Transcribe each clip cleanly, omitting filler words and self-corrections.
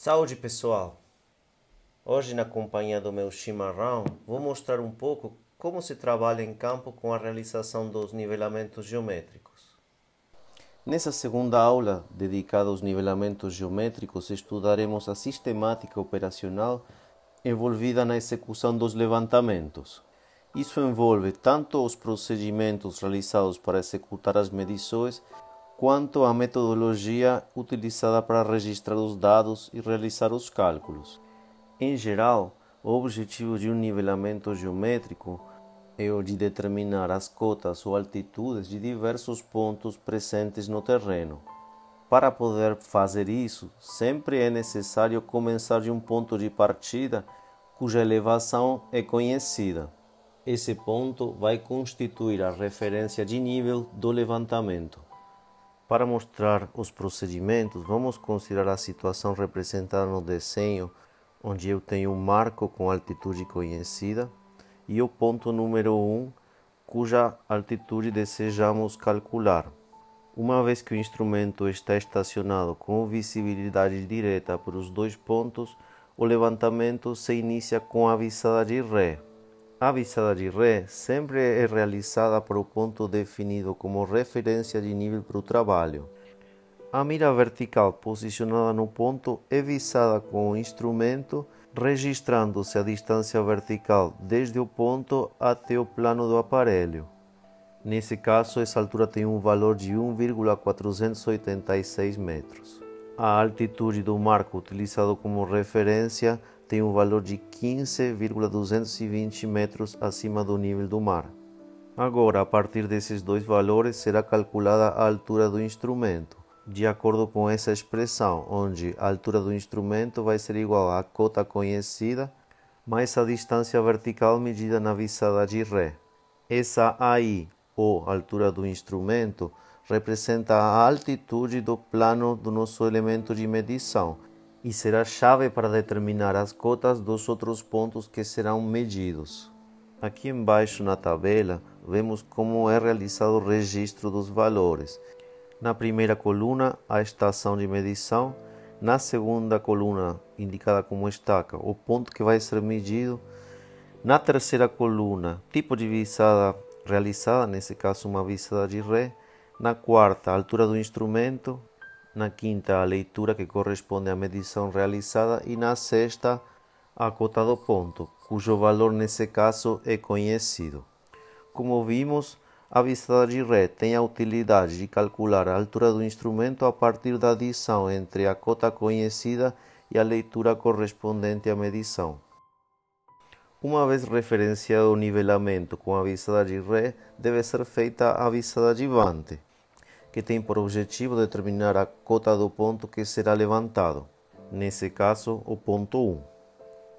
Saúde pessoal! Hoje, na companhia do meu chimarrão, vou mostrar um pouco como se trabalha em campo com a realização dos nivelamentos geométricos. Nessa segunda aula, dedicada aos nivelamentos geométricos, estudaremos a sistemática operacional envolvida na execução dos levantamentos. Isso envolve tanto os procedimentos realizados para executar as medições, quanto a metodologia utilizada para registrar os dados e realizar os cálculos. Em geral, o objetivo de um nivelamento geométrico é o de determinar as cotas ou altitudes de diversos pontos presentes no terreno. Para poder fazer isso, sempre é necessário começar de um ponto de partida cuja elevação é conhecida. Esse ponto vai constituir a referência de nível do levantamento. Para mostrar os procedimentos, vamos considerar a situação representada no desenho, onde eu tenho um marco com altitude conhecida e o ponto número 1, cuja altitude desejamos calcular. Uma vez que o instrumento está estacionado com visibilidade direta para os dois pontos, o levantamento se inicia com a visada de ré. A visada de ré sempre é realizada para o ponto definido como referência de nível para o trabalho. A mira vertical posicionada no ponto é visada com o instrumento, registrando-se a distância vertical desde o ponto até o plano do aparelho. Nesse caso, essa altura tem um valor de 1,486 metros. A altitude do marco utilizado como referência tem um valor de 15,220 metros acima do nível do mar. Agora, a partir desses dois valores, será calculada a altura do instrumento, de acordo com essa expressão, onde a altura do instrumento vai ser igual à cota conhecida mais a distância vertical medida na visada de ré. Essa AI, ou altura do instrumento, representa a altitude do plano do nosso elemento de medição e será chave para determinar as cotas dos outros pontos que serão medidos. Aqui embaixo na tabela, vemos como é realizado o registro dos valores. Na primeira coluna, a estação de medição. Na segunda coluna, indicada como estaca, o ponto que vai ser medido. Na terceira coluna, tipo de visada realizada, nesse caso uma visada de ré. Na quarta, a altura do instrumento. Na quinta, a leitura que corresponde à medição realizada. E na sexta, a cota do ponto, cujo valor nesse caso é conhecido. Como vimos, a visada de ré tem a utilidade de calcular a altura do instrumento a partir da adição entre a cota conhecida e a leitura correspondente à medição. Uma vez referenciado o nivelamento com a visada de ré, deve ser feita a visada de vante, que tem por objetivo determinar a cota do ponto que será levantado, nesse caso o ponto 1.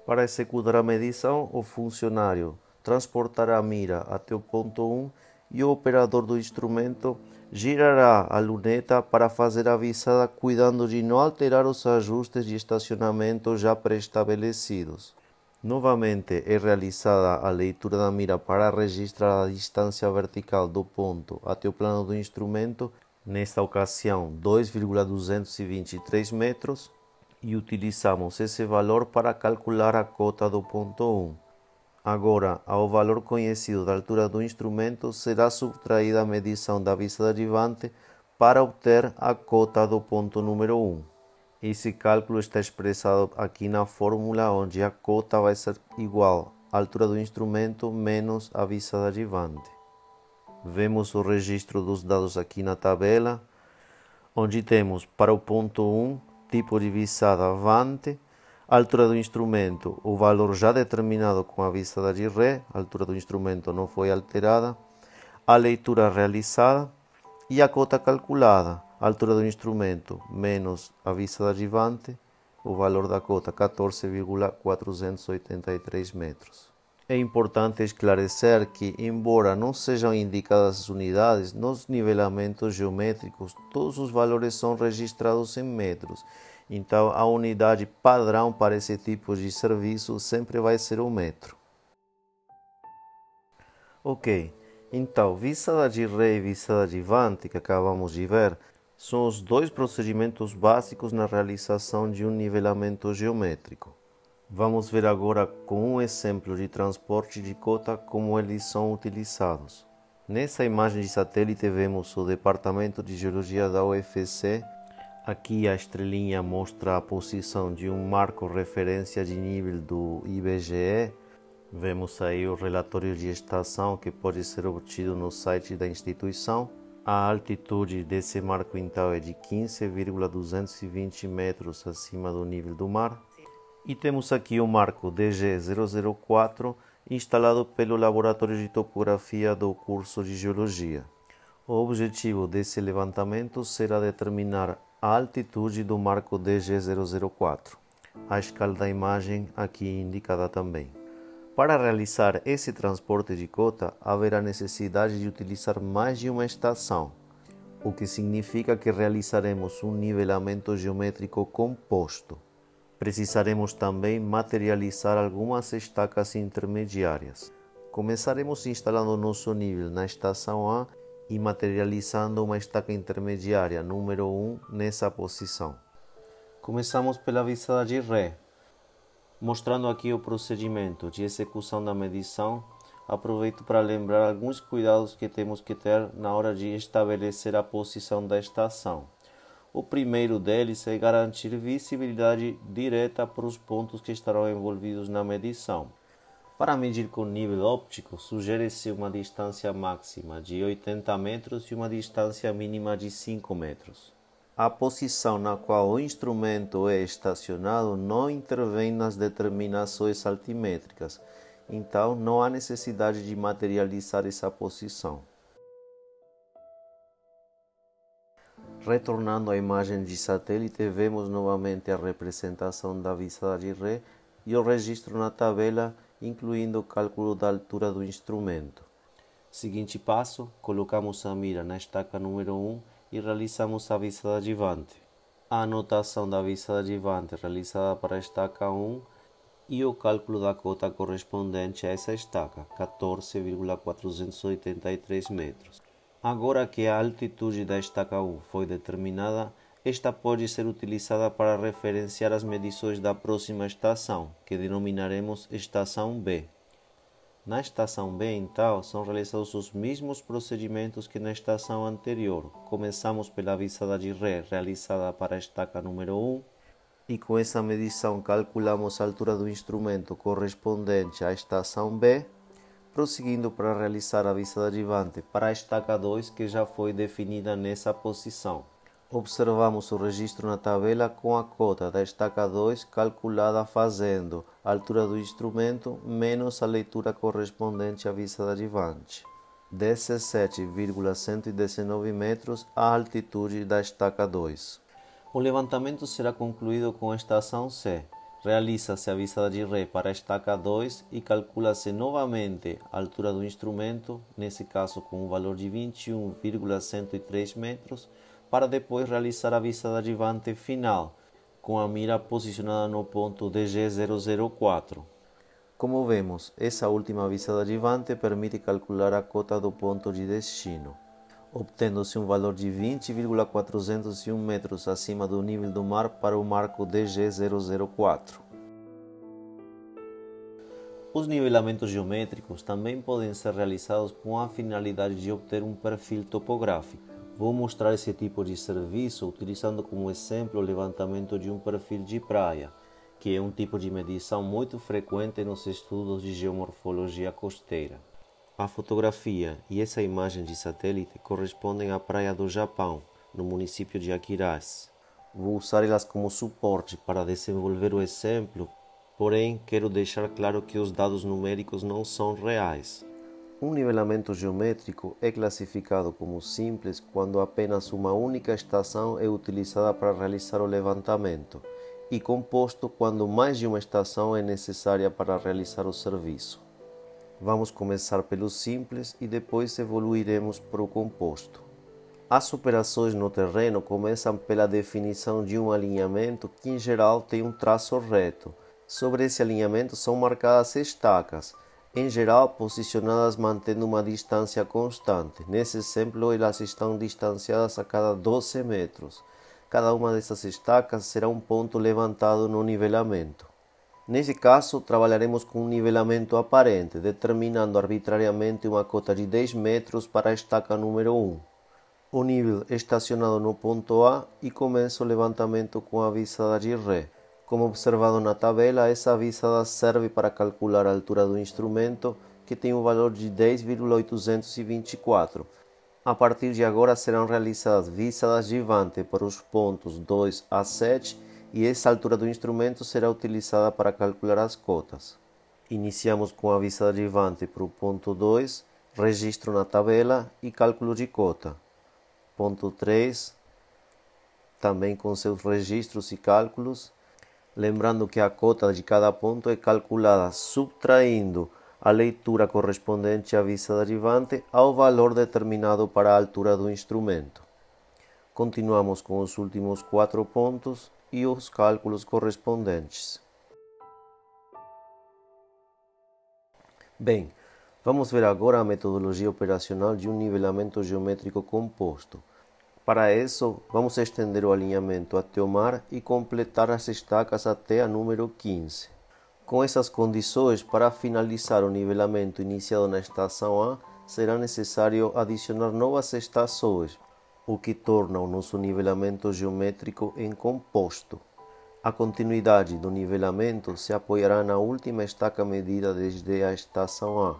Para executar a medição, o funcionário transportará a mira até o ponto 1 e o operador do instrumento girará a luneta para fazer a visada, cuidando de não alterar os ajustes de estacionamento já pré-estabelecidos. Novamente é realizada a leitura da mira para registrar a distância vertical do ponto até o plano do instrumento, nesta ocasião 2,223 metros, e utilizamos esse valor para calcular a cota do ponto 1. Agora, ao valor conhecido da altura do instrumento, será subtraída a medição da visada de vante para obter a cota do ponto número 1. Esse cálculo está expressado aqui na fórmula, onde a cota vai ser igual à altura do instrumento menos a visada de vante. Vemos o registro dos dados aqui na tabela, onde temos para o ponto 1, tipo de visada vante, a altura do instrumento, o valor já determinado com a visada de ré, a altura do instrumento não foi alterada, a leitura realizada e a cota calculada, a altura do instrumento menos a visada de vante, o valor da cota 14,483 metros. É importante esclarecer que, embora não sejam indicadas as unidades, nos nivelamentos geométricos todos os valores são registrados em metros. Então, a unidade padrão para esse tipo de serviço sempre vai ser o metro. Ok, então, visada de ré e visada de vante, que acabamos de ver, são os dois procedimentos básicos na realização de um nivelamento geométrico. Vamos ver agora com um exemplo de transporte de cota como eles são utilizados. Nessa imagem de satélite vemos o Departamento de Geologia da UFC. Aqui a estrelinha mostra a posição de um marco referência de nível do IBGE. Vemos aí o relatório de estação que pode ser obtido no site da instituição. A altitude desse marco então é de 15,220 metros acima do nível do mar. E temos aqui o marco DG004 instalado pelo Laboratório de Topografia do curso de Geologia. O objetivo desse levantamento será determinar a altitude do marco DG004. A escala da imagem aqui indicada também. Para realizar esse transporte de cota, haverá necessidade de utilizar mais de uma estação, o que significa que realizaremos um nivelamento geométrico composto. Precisaremos também materializar algumas estacas intermediárias. Começaremos instalando nosso nível na estação A e materializando uma estaca intermediária número 1 nessa posição. Começamos pela visada de ré. Mostrando aqui o procedimento de execução da medição, aproveito para lembrar alguns cuidados que temos que ter na hora de estabelecer a posição da estação. O primeiro deles é garantir visibilidade direta para os pontos que estarão envolvidos na medição. Para medir com nível óptico, sugere-se uma distância máxima de 80 metros e uma distância mínima de 5 metros. A posição na qual o instrumento é estacionado não intervém nas determinações altimétricas, então não há necessidade de materializar essa posição. Retornando à imagem de satélite, vemos novamente a representação da visada de ré e o registro na tabela, incluindo o cálculo da altura do instrumento. Seguinte passo, colocamos a mira na estaca número 1 e realizamos a visada adjuvante. A anotação da visada adjuvante realizada para a estaca 1 e o cálculo da cota correspondente a essa estaca, 14,483 metros. Agora que a altitude da estaca 1 foi determinada, esta pode ser utilizada para referenciar as medições da próxima estação, que denominaremos estação B. Na estação B, então, são realizados os mesmos procedimentos que na estação anterior. Começamos pela visada de ré realizada para a estaca número 1 e com essa medição calculamos a altura do instrumento correspondente à estação B, prosseguindo para realizar a visada adjuvante para a estaca 2 que já foi definida nessa posição. Observamos o registro na tabela com a cota da estaca 2 calculada fazendo a altura do instrumento menos a leitura correspondente à visada adjuvante. 17,119 metros a altitude da estaca 2. O levantamento será concluído com a estação C. Realiza-se a visada de ré para a estaca 2 e calcula-se novamente a altura do instrumento, nesse caso com um valor de 21,103 metros, para depois realizar a visada adjuvante final, com a mira posicionada no ponto DG004. Como vemos, essa última visada adjuvante permite calcular a cota do ponto de destino, obtendo-se um valor de 20,401 metros acima do nível do mar para o marco DG004. Os nivelamentos geométricos também podem ser realizados com a finalidade de obter um perfil topográfico. Vou mostrar esse tipo de serviço utilizando como exemplo o levantamento de um perfil de praia, que é um tipo de medição muito frequente nos estudos de geomorfologia costeira. A fotografia e essa imagem de satélite correspondem à praia do Japão, no município de Akirashi. Vou usar elas como suporte para desenvolver o exemplo, porém quero deixar claro que os dados numéricos não são reais. Um nivelamento geométrico é classificado como simples quando apenas uma única estação é utilizada para realizar o levantamento, e composto quando mais de uma estação é necessária para realizar o serviço. Vamos começar pelo simples e depois evoluiremos para o composto. As operações no terreno começam pela definição de um alinhamento que em geral tem um traço reto. Sobre esse alinhamento são marcadas estacas. em geral posicionadas mantendo uma distância constante. Nesse exemplo, elas estão distanciadas a cada 12 metros. Cada uma dessas estacas será um ponto levantado no nivelamento. Nesse caso, trabalharemos com um nivelamento aparente, determinando arbitrariamente uma cota de 10 metros para a estaca número 1. O nível é estacionado no ponto A e começa o levantamento com a visada de Ré. Como observado na tabela, essa visada serve para calcular a altura do instrumento, que tem um valor de 10,824. A partir de agora serão realizadas visadas de Vante para os pontos 2 a 7 e essa altura do instrumento será utilizada para calcular as cotas. Iniciamos com a visada de Vante para o ponto 2, registro na tabela e cálculo de cota. Ponto 3, também com seus registros e cálculos. Lembrando que a cota de cada ponto é calculada subtraindo a leitura correspondente à visada de Vante ao valor determinado para a altura do instrumento. Continuamos com os últimos 4 pontos e os cálculos correspondentes. Bem, vamos ver agora a metodologia operacional de um nivelamento geométrico composto. Para isso, vamos estender o alinhamento até o mar e completar as estacas até a número 15. Com essas condições, para finalizar o nivelamento iniciado na estação A, será necessário adicionar novas estações, o que torna o nosso nivelamento geométrico em composto. A continuidade do nivelamento se apoiará na última estaca medida desde a estação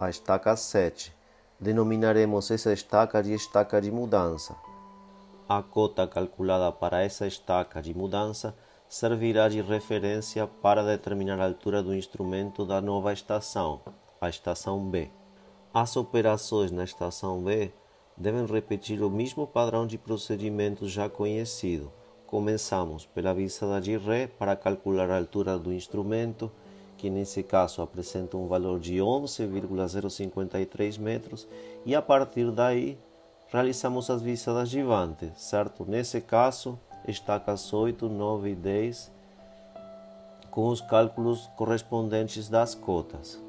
a estaca 7. Denominaremos essa estaca de estaca de mudança. A cota calculada para essa estaca de mudança servirá de referência para determinar a altura do instrumento da nova estação, a estação B. As operações na estação B devem repetir o mesmo padrão de procedimento já conhecido. Começamos pela visada de Ré para calcular a altura do instrumento, que nesse caso apresenta um valor de 11,053 metros, e a partir daí realizamos as visadas de Vante, certo? Nesse caso, estacas 8, 9 e 10, com os cálculos correspondentes das cotas.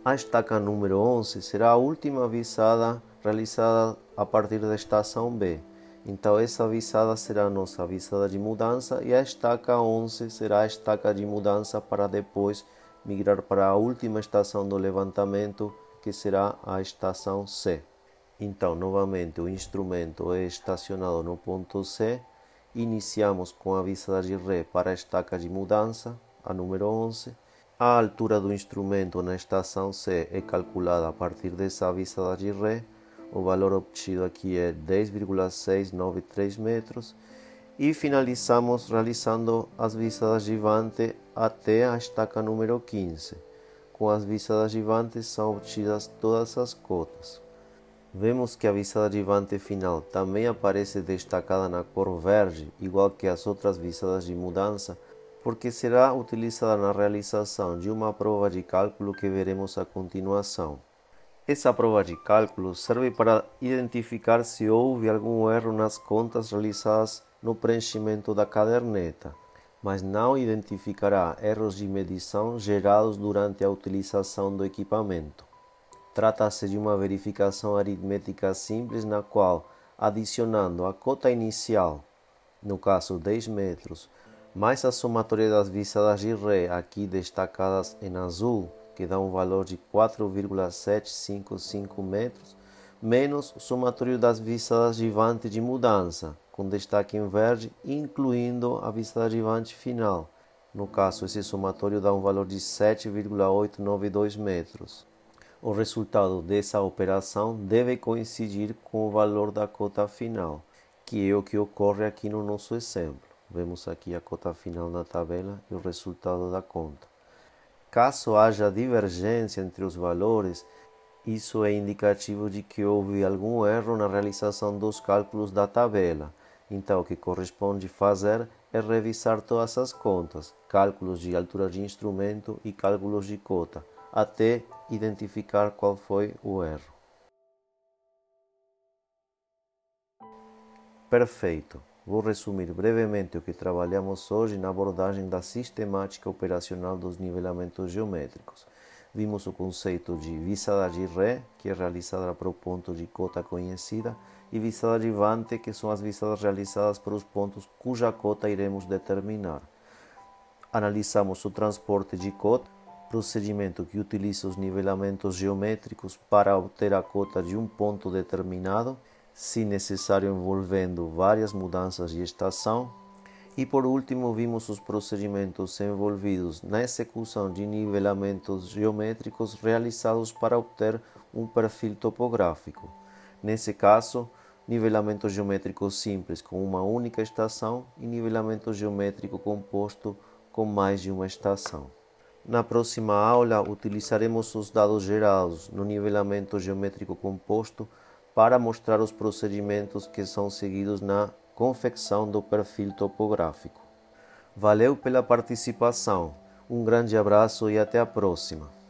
A estaca número 11 será a última visada realizada a partir da estação B. Então, essa visada será a nossa visada de mudança e a estaca 11 será a estaca de mudança para depois migrar para a última estação do levantamento, que será a estação C. Então, novamente, o instrumento é estacionado no ponto C. Iniciamos com a visada de Ré para a estaca de mudança, a número 11. A altura do instrumento na estação C é calculada a partir dessa visada de Ré. O valor obtido aqui é 10,693 metros. E finalizamos realizando as visadas de Vante até a estaca número 15. Com as visadas de Vante são obtidas todas as cotas. Vemos que a visada de Vante final também aparece destacada na cor verde, igual que as outras visadas de mudança, porque será utilizada na realização de uma prova de cálculo que veremos a continuação. Essa prova de cálculo serve para identificar se houve algum erro nas contas realizadas no preenchimento da caderneta, mas não identificará erros de medição gerados durante a utilização do equipamento. Trata-se de uma verificação aritmética simples na qual, adicionando a cota inicial, no caso 10 metros, mais a somatória das visadas de Ré, aqui destacadas em azul, que dá um valor de 4,755 metros, menos o somatório das visadas de Vante de mudança, com destaque em verde, incluindo a visada de Vante final. No caso, esse somatório dá um valor de 7,892 metros. O resultado dessa operação deve coincidir com o valor da cota final, que é o que ocorre aqui no nosso exemplo. Vemos aqui a cota final na tabela e o resultado da conta. Caso haja divergência entre os valores, isso é indicativo de que houve algum erro na realização dos cálculos da tabela. Então, o que corresponde fazer é revisar todas as contas, cálculos de altura de instrumento e cálculos de cota, até identificar qual foi o erro. Perfeito. Vou resumir brevemente o que trabalhamos hoje na abordagem da sistemática operacional dos nivelamentos geométricos. vimos o conceito de visadagem ré, que é realizada para o ponto de cota conhecida, e visadagem vante, que são as visadas realizadas para os pontos cuja cota iremos determinar. Analisamos o transporte de cota, procedimento que utiliza os nivelamentos geométricos para obter a cota de um ponto determinado, se necessário envolvendo várias mudanças de estação. E por último, vimos os procedimentos envolvidos na execução de nivelamentos geométricos realizados para obter um perfil topográfico. Nesse caso, nivelamento geométrico simples com uma única estação e nivelamento geométrico composto com mais de uma estação. Na próxima aula, utilizaremos os dados gerados no nivelamento geométrico composto para mostrar os procedimentos que são seguidos na confecção do perfil topográfico. Valeu pela participação, um grande abraço e até a próxima!